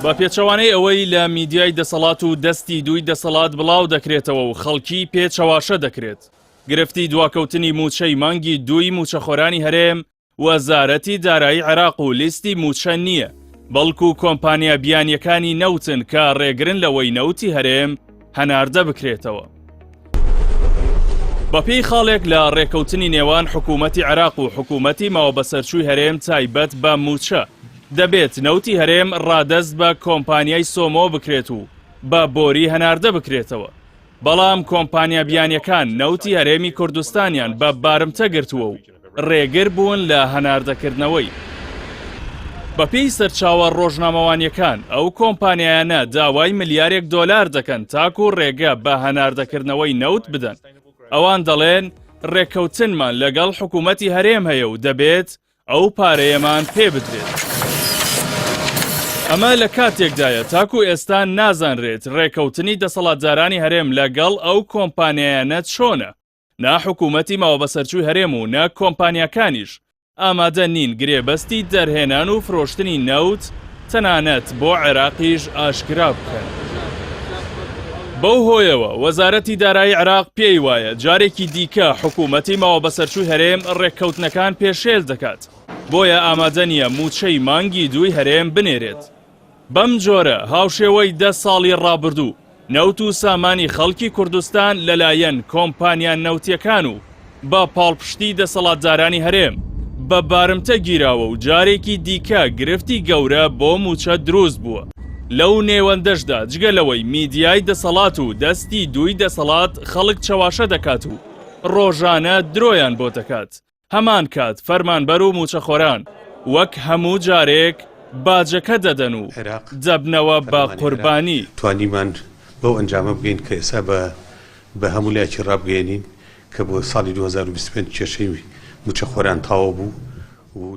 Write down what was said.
با پێچەوانەی ئەوەی لە میدیای دەسەڵات و دەستی دووی دەسەڵات بڵاو دەکرێتەوە و خەڵکی پێچەواشە دەکرێت. گرفتی دواکەوتنی موچەی مانگی دووی موچەخۆرانی هەرێم وەزارەتی دارایی عێراق و لیستی موچە نییە، بەڵکو کۆمپانیا بیانیەکانی نەوتن کە ڕێگرن لەوەی نەوتی هەرێم هەناردە بکرێتەوە. بەپێی خاڵێک لە ڕێکەوتنی نێوان حکوومەتی عێراق و حکوومەتی ماوە بەسەرچووی هەرێم تایبەت بە موچە دەبێت نەوتی هەرێم ڕادەست بە کۆمپانیای سۆمۆ بکرێت و بە بۆری هەناردە بکرێتەوە. بەڵام کۆمپانیا بیانیەکان نەوتی هەرێمی کوردستانیان بە بارمتە گرتووە و ڕێگر بوون لە هەناردەکردنەوەی. بەپێی سەرچاوە ڕۆژنامەوانیەکان ئەو کۆمپانیایانە داوای ملیارێک دۆلار دەکەن تاکو ڕێگە بە هەناردەکردنەوەی نەوت بدەن. ئەوان دەڵێن ڕێکەوتنمان لەگەڵ حکوومەتی هەرێم هەیە و دەبێت ئەو پارەیەمان پێ بدرێت. ئەمە لە کاتێکدایە تاکو ئێستا نازانرێت ڕێکەوتنی دەسەڵاتدارانی هەرێم لەگەڵ ئەو کۆمپانیایانە چۆنە. نا حکوومەتی ماوە بەسەرچووی هەرێم و نا کۆمپانیاکانیش ئامادە نین گرێبەستی دەرهێنان و فرۆشتنی نەوت تەنانەت بۆ عێراقیش ئاشکرا بکەن. بەو هۆیەوە وەزارەتی دارایی عێراق پێی وایە جارێکی دیکە حکوومەتی ماوە بەسەرچووی هەرێم ڕێککەوتنەکان پێشێل دەکات، بۆیە ئامادە نییە موچەی مانگی دووی هەرێم بنێرێت. بەم جۆرە هاوشێوەی 10 ساڵی ڕابردوو نەوت و سامانی خەڵکی کوردستان لەلایەن کۆمپانیان نەوتیەکان و بە پاڵپشتی دەسەڵاتدارانی هەرێم بە بارمتە گیراوە و جارێکی دیکە گرفتی گەورە بۆ موچە دروست بووە. لەو نێوەندەشدا جگەلەوەی میدیای دەسەڵات و دەستی دووی دەسەڵات خەڵک چەواشە دەکات و ڕۆژانە درۆیان بۆ دەکات. هەمان کات فەرمانبەر و موچەخۆران وەک هەموو جارێک باجەکە دەدەن و دەبنەوە بە قوربانی. توانیمان بەو ئەنجامە بگەین کە ئێستا بە هەموو لایەکی ڕابگەێنین کە بۆ ساڵی 2025 کێشەی موچەخۆران تاوە بوو و